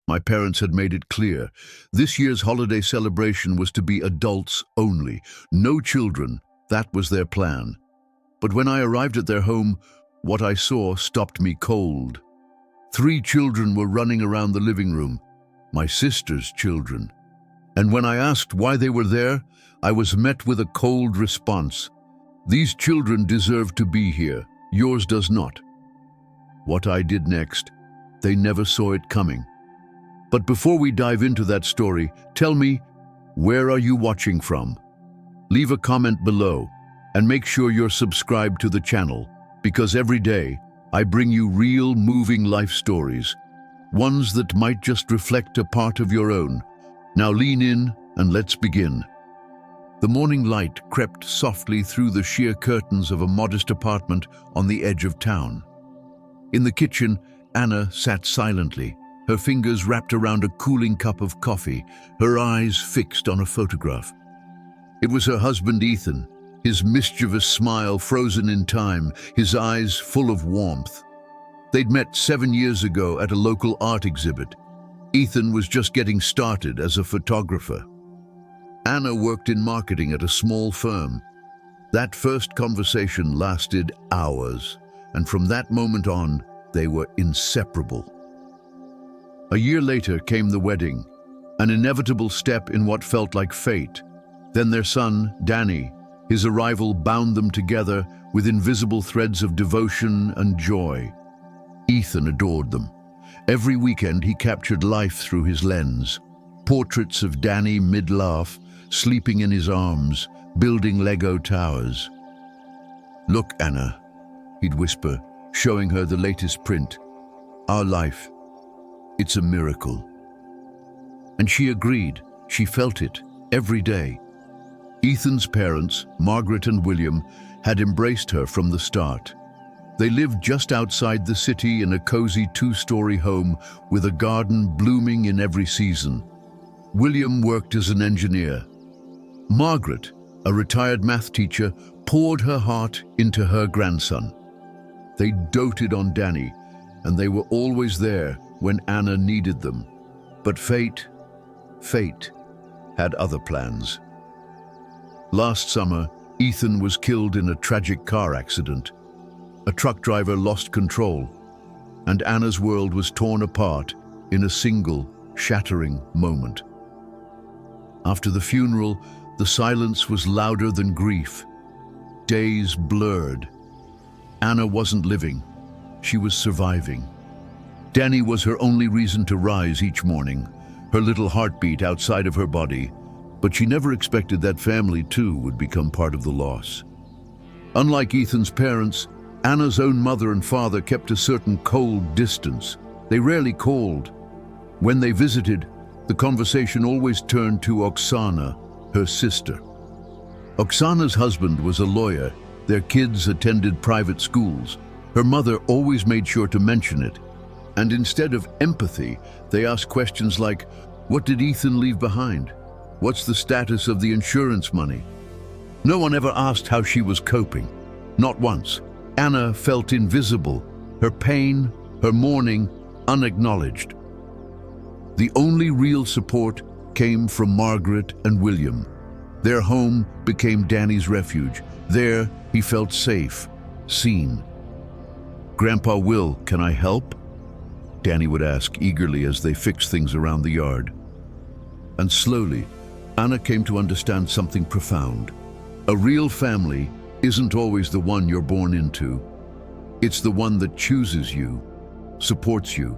My parents had made it clear. This year's holiday celebration was to be adults only. No children. That was their plan. But when I arrived at their home, what I saw stopped me cold. 3 children were running around the living room. My sister's children. And when I asked why they were there, I was met with a cold response. These children deserve to be here. Yours does not. What I did next, they never saw it coming. But before we dive into that story, tell me, where are you watching from? Leave a comment below and make sure you're subscribed to the channel, because every day I bring you real, moving life stories, ones that might just reflect a part of your own. Now lean in and let's begin. The morning light crept softly through the sheer curtains of a modest apartment on the edge of town. In the kitchen, Anna sat silently, her fingers wrapped around a cooling cup of coffee, her eyes fixed on a photograph. It was her husband Ethan, his mischievous smile frozen in time, his eyes full of warmth. They'd met 7 years ago at a local art exhibit. Ethan was just getting started as a photographer. Anna worked in marketing at a small firm. That first conversation lasted hours, and from that moment on, they were inseparable. A year later came the wedding, an inevitable step in what felt like fate. Then their son, Danny, his arrival bound them together with invisible threads of devotion and joy. Ethan adored them. Every weekend he captured life through his lens. Portraits of Danny mid-laugh, sleeping in his arms, building Lego towers. "Look, Anna," he'd whisper, showing her the latest print. "Our life, it's a miracle." And she agreed. She felt it every day. Ethan's parents, Margaret and William, had embraced her from the start. They lived just outside the city in a cozy 2-story home with a garden blooming in every season. William worked as an engineer. Margaret, a retired math teacher, poured her heart into her grandson. They doted on Danny, and they were always there when Anna needed them. But fate had other plans. Last summer, Ethan was killed in a tragic car accident. A truck driver lost control, and Anna's world was torn apart in a single, shattering moment. After the funeral, the silence was louder than grief. Days blurred. Anna wasn't living. She was surviving. Danny was her only reason to rise each morning, her little heartbeat outside of her body, but she never expected that family too would become part of the loss. Unlike Ethan's parents, Anna's own mother and father kept a certain cold distance. They rarely called. When they visited, the conversation always turned to Oksana, her sister. Oksana's husband was a lawyer. Their kids attended private schools. Her mother always made sure to mention it. And instead of empathy, they asked questions like, "What did Ethan leave behind? What's the status of the insurance money?" No one ever asked how she was coping. Not once. Anna felt invisible, her pain, her mourning, unacknowledged. The only real support came from Margaret and William. Their home became Danny's refuge. There, he felt safe, seen. "Grandpa Will, can I help?" Danny would ask eagerly as they fixed things around the yard. And slowly, Anna came to understand something profound. A real family isn't always the one you're born into. It's the one that chooses you, supports you,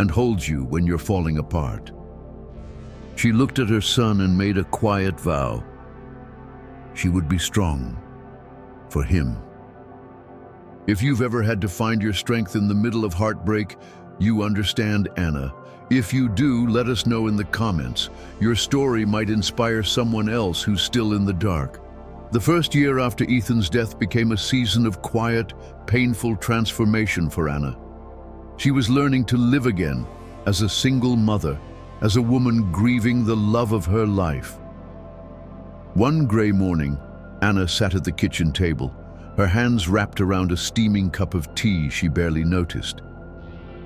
and holds you when you're falling apart. She looked at her son and made a quiet vow. She would be strong for him. If you've ever had to find your strength in the middle of heartbreak, you understand Anna. If you do, let us know in the comments. Your story might inspire someone else who's still in the dark. The first year after Ethan's death became a season of quiet, painful transformation for Anna. She was learning to live again as a single mother, as a woman grieving the love of her life. One gray morning, Anna sat at the kitchen table, her hands wrapped around a steaming cup of tea she barely noticed.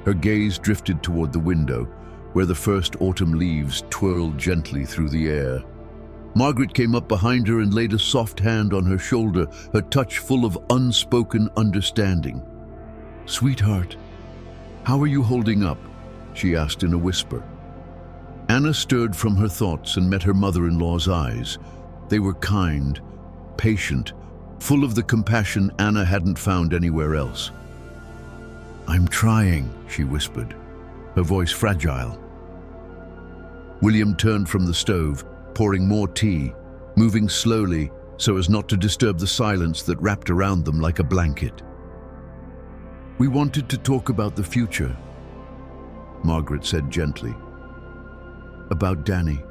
Her gaze drifted toward the window, where the first autumn leaves twirled gently through the air. Margaret came up behind her and laid a soft hand on her shoulder, her touch full of unspoken understanding. "Sweetheart, how are you holding up?" she asked in a whisper. Anna stirred from her thoughts and met her mother-in-law's eyes. They were kind, patient, full of the compassion Anna hadn't found anywhere else. "I'm trying," she whispered, her voice fragile. William turned from the stove, pouring more tea, moving slowly so as not to disturb the silence that wrapped around them like a blanket. "We wanted to talk about the future," Margaret said gently. "About Danny."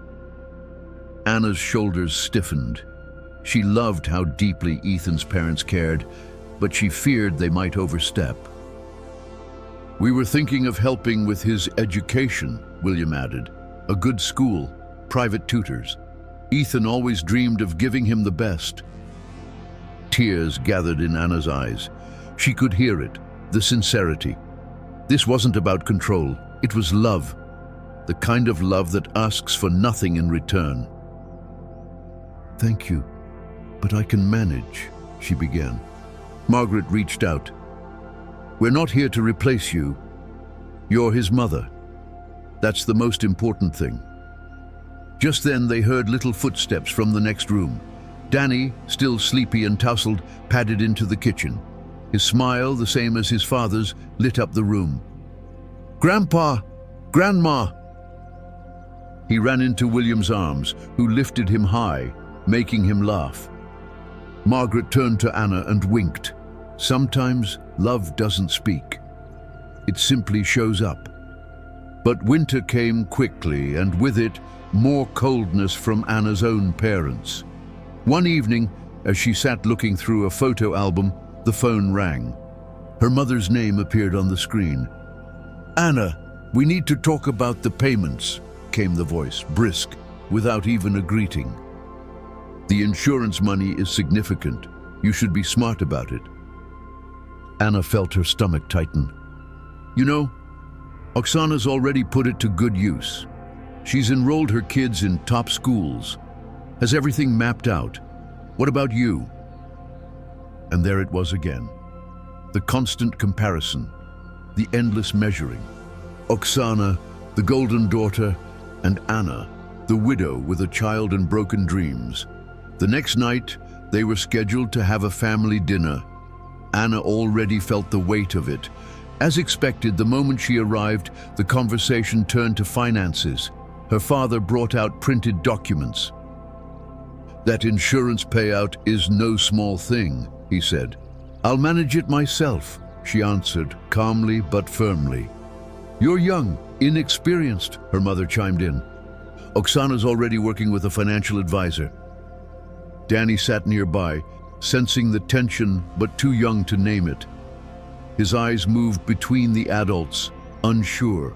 Anna's shoulders stiffened. She loved how deeply Ethan's parents cared, but she feared they might overstep. "We were thinking of helping with his education," William added. "A good school, private tutors. Ethan always dreamed of giving him the best." Tears gathered in Anna's eyes. She could hear it, the sincerity. This wasn't about control, it was love. The kind of love that asks for nothing in return. "Thank you, but I can manage," she began. Margaret reached out. "We're not here to replace you. You're his mother. That's the most important thing." Just then they heard little footsteps from the next room. Danny, still sleepy and tousled, padded into the kitchen. His smile, the same as his father's, lit up the room. "Grandpa! Grandma!" He ran into William's arms, who lifted him high, making him laugh. Margaret turned to Anna and winked. Sometimes love doesn't speak. It simply shows up. But winter came quickly, and with it, more coldness from Anna's own parents. One evening, as she sat looking through a photo album, the phone rang. Her mother's name appeared on the screen. "Anna, we need to talk about the payments," came the voice, brisk, without even a greeting. "The insurance money is significant. You should be smart about it." Anna felt her stomach tighten. "You know, Oksana's already put it to good use. She's enrolled her kids in top schools, has everything mapped out. What about you?" And there it was again. The constant comparison, the endless measuring. Oksana, the golden daughter, and Anna, the widow with a child and broken dreams. The next night, they were scheduled to have a family dinner. Anna already felt the weight of it. As expected, the moment she arrived, the conversation turned to finances. Her father brought out printed documents. "That insurance payout is no small thing," he said. "I'll manage it myself," she answered, calmly but firmly. "You're young, inexperienced," her mother chimed in. "Oksana's already working with a financial advisor." Danny sat nearby, sensing the tension but too young to name it. His eyes moved between the adults, unsure.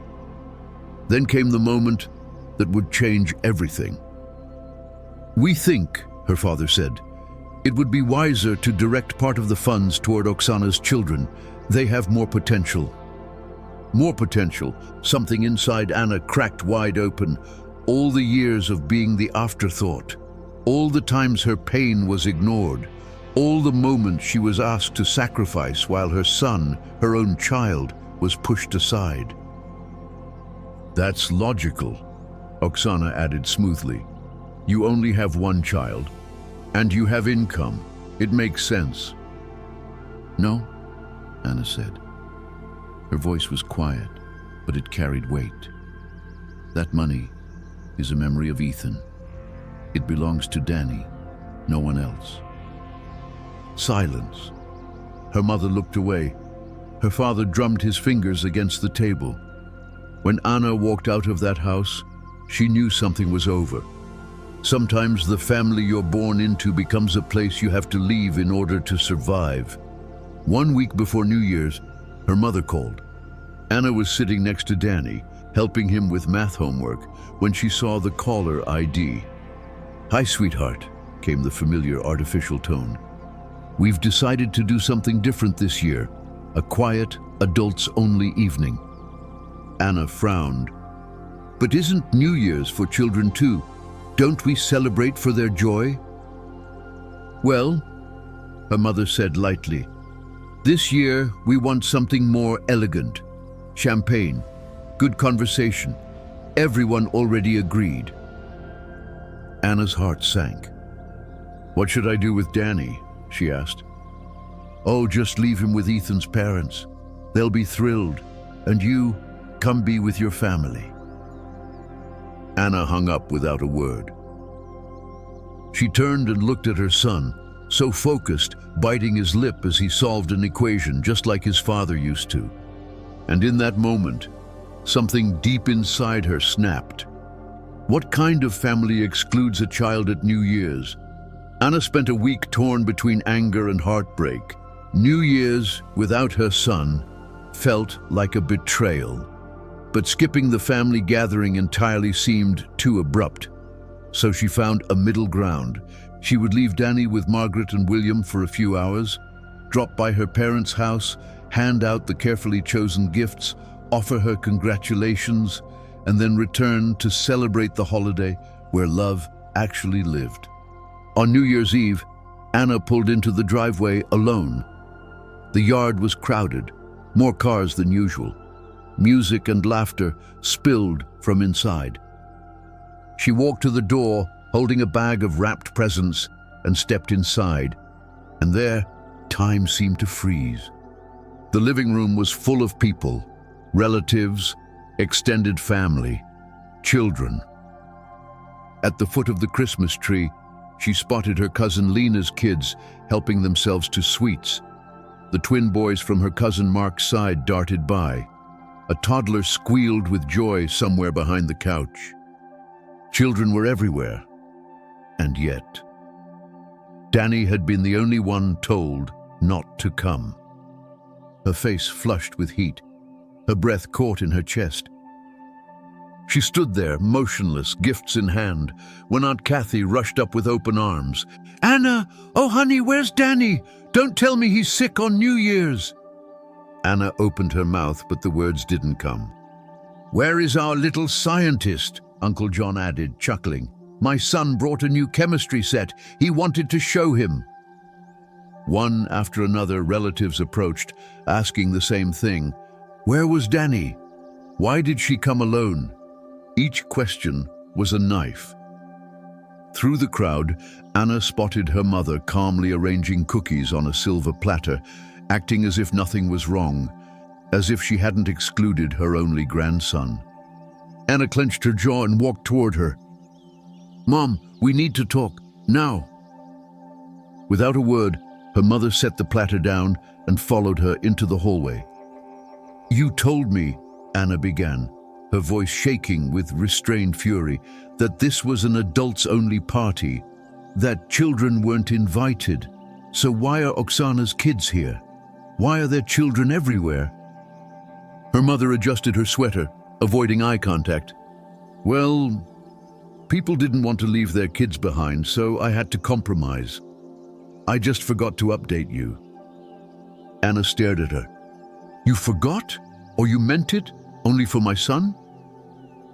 Then came the moment that would change everything. "We think," her father said, "it would be wiser to direct part of the funds toward Oksana's children. They have more potential." More potential. Something inside Anna cracked wide open. All the years of being the afterthought. All the times her pain was ignored. All the moments she was asked to sacrifice while her son, her own child, was pushed aside. "That's logical," Oksana added smoothly. "You only have one child, and you have income. It makes sense." "No," Anna said. Her voice was quiet, but it carried weight. "That money is a memory of Ethan. It belongs to Danny, no one else." Silence. Her mother looked away. Her father drummed his fingers against the table. When Anna walked out of that house, she knew something was over. Sometimes the family you're born into becomes a place you have to leave in order to survive. 1 week before New Year's, her mother called. Anna was sitting next to Danny, helping him with math homework, when she saw the caller ID. "Hi, sweetheart," came the familiar artificial tone. "We've decided to do something different this year, a quiet, adults-only evening." Anna frowned. But isn't New Year's for children too? Don't we celebrate for their joy? Well, her mother said lightly, this year we want something more elegant. Champagne, good conversation. Everyone already agreed. Anna's heart sank. What should I do with Danny? She asked. Oh, just leave him with Ethan's parents. They'll be thrilled. And you, come be with your family. Anna hung up without a word. She turned and looked at her son, so focused, biting his lip as he solved an equation just like his father used to. And in that moment, something deep inside her snapped. What kind of family excludes a child at New Year's? Anna spent a week torn between anger and heartbreak. New Year's without her son felt like a betrayal. But skipping the family gathering entirely seemed too abrupt. So she found a middle ground. She would leave Danny with Margaret and William for a few hours, drop by her parents' house, hand out the carefully chosen gifts, offer her congratulations, and then return to celebrate the holiday where love actually lived. On New Year's Eve, Anna pulled into the driveway alone. The yard was crowded, more cars than usual. Music and laughter spilled from inside. She walked to the door, holding a bag of wrapped presents, and stepped inside. And there, time seemed to freeze. The living room was full of people, relatives, extended family, children. At the foot of the Christmas tree, she spotted her cousin Lena's kids helping themselves to sweets. The twin boys from her cousin Mark's side darted by. A toddler squealed with joy somewhere behind the couch. Children were everywhere. And yet, Danny had been the only one told not to come. Her face flushed with heat, her breath caught in her chest. She stood there, motionless, gifts in hand, when Aunt Kathy rushed up with open arms. "Anna! Oh, honey, where's Danny? Don't tell me he's sick on New Year's." Anna opened her mouth, but the words didn't come. "Where is our little scientist?" Uncle John added, chuckling. "My son brought a new chemistry set. He wanted to show him." One after another, relatives approached, asking the same thing. Where was Danny? Why did she come alone? Each question was a knife. Through the crowd, Anna spotted her mother calmly arranging cookies on a silver platter, acting as if nothing was wrong, as if she hadn't excluded her only grandson. Anna clenched her jaw and walked toward her. "Mom, we need to talk, now." Without a word, her mother set the platter down and followed her into the hallway. "You told me," Anna began, her voice shaking with restrained fury, "that this was an adults-only party, that children weren't invited. So why are Oksana's kids here? Why are there children everywhere?" Her mother adjusted her sweater, avoiding eye contact. "Well, people didn't want to leave their kids behind, so I had to compromise. I just forgot to update you." Anna stared at her. "You forgot? Or you meant it? Only for my son?"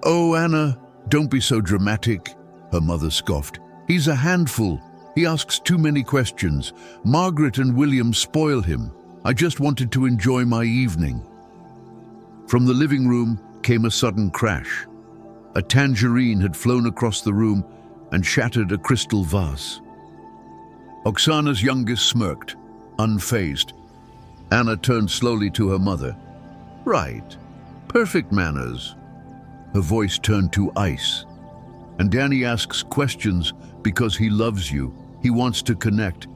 "Oh, Anna, don't be so dramatic," her mother scoffed. "He's a handful. He asks too many questions. Margaret and William spoil him. I just wanted to enjoy my evening." From the living room came a sudden crash. A tangerine had flown across the room and shattered a crystal vase. Oksana's youngest smirked, unfazed. Anna turned slowly to her mother. "Right. Perfect manners." Her voice turned to ice. "And Danny asks questions because he loves you. He wants to connect.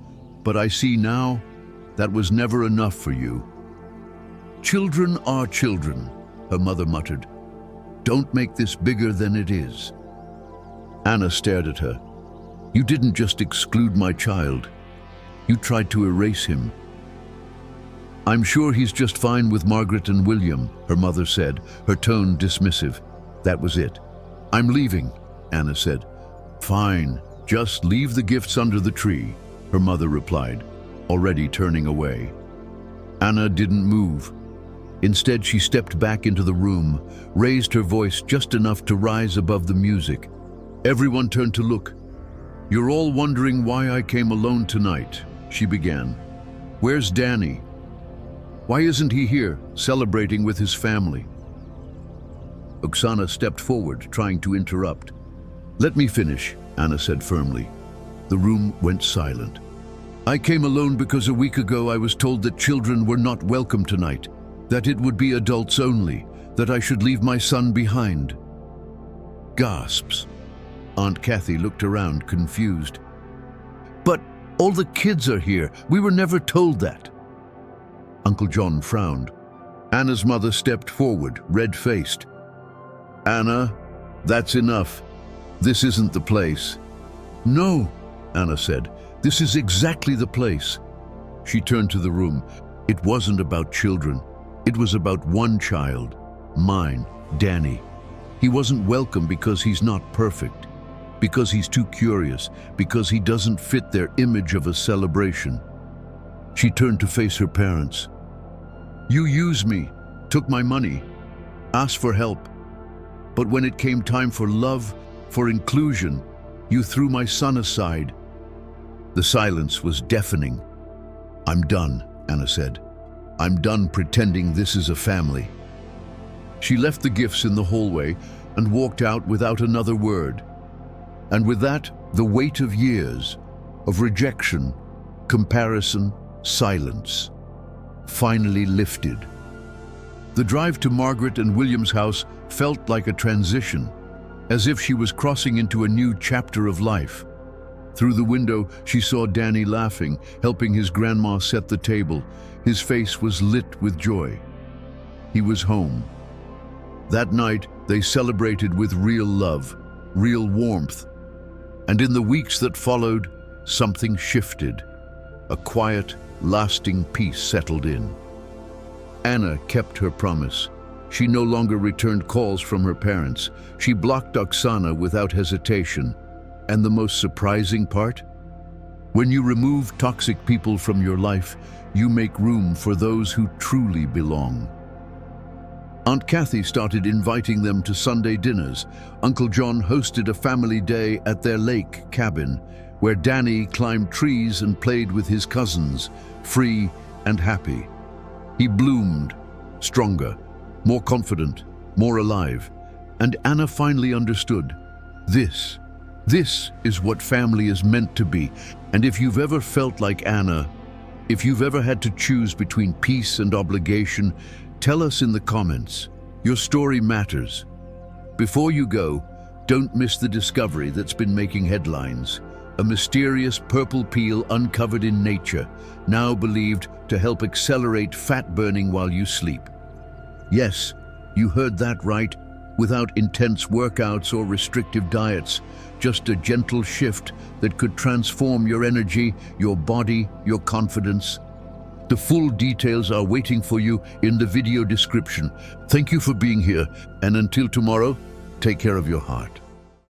But I see now that was never enough for you." "Children are children," her mother muttered. "Don't make this bigger than it is." Anna stared at her. "You didn't just exclude my child. You tried to erase him." "I'm sure he's just fine with Margaret and William," her mother said, her tone dismissive. That was it. "I'm leaving," Anna said. "Fine, just leave the gifts under the tree," her mother replied, already turning away. Anna didn't move. Instead, she stepped back into the room, raised her voice just enough to rise above the music. Everyone turned to look. "You're all wondering why I came alone tonight," she began. "Where's Danny? Why isn't he here, celebrating with his family?" Oksana stepped forward, trying to interrupt. "Let me finish," Anna said firmly. The room went silent. "I came alone because a week ago I was told that children were not welcome tonight, that it would be adults only, that I should leave my son behind." Gasps. Aunt Kathy looked around, confused. "But all the kids are here. We were never told that." Uncle John frowned. Anna's mother stepped forward, red-faced. "Anna, that's enough. This isn't the place." "No," Anna said. "This is exactly the place." She turned to the room. It wasn't about children. It was about one child, mine, Danny. He wasn't welcome because he's not perfect, because he's too curious, because he doesn't fit their image of a celebration. She turned to face her parents. "You used me, took my money, asked for help. But when it came time for love, for inclusion, you threw my son aside." The silence was deafening. "I'm done," Anna said. "I'm done pretending this is a family." She left the gifts in the hallway and walked out without another word. And with that, the weight of years, of rejection, comparison, silence, finally lifted. The drive to Margaret and William's house felt like a transition, as if she was crossing into a new chapter of life. Through the window, she saw Danny laughing, helping his grandma set the table. His face was lit with joy. He was home. That night, they celebrated with real love, real warmth. And in the weeks that followed, something shifted. A quiet, lasting peace settled in. Anna kept her promise. She no longer returned calls from her parents. She blocked Oksana without hesitation. And the most surprising part? When you remove toxic people from your life, you make room for those who truly belong. Aunt Kathy started inviting them to Sunday dinners. Uncle John hosted a family day at their lake cabin, where Danny climbed trees and played with his cousins, free and happy. He bloomed, stronger, more confident, more alive. And Anna finally understood. This is what family is meant to be. And if you've ever felt like Anna, if you've ever had to choose between peace and obligation, tell us in the comments. Your story matters. Before you go, don't miss the discovery that's been making headlines. A mysterious purple peel uncovered in nature, now believed to help accelerate fat burning while you sleep. Yes, you heard that right. Without intense workouts or restrictive diets, just a gentle shift that could transform your energy, your body, your confidence. The full details are waiting for you in the video description. Thank you for being here, and until tomorrow, take care of your heart.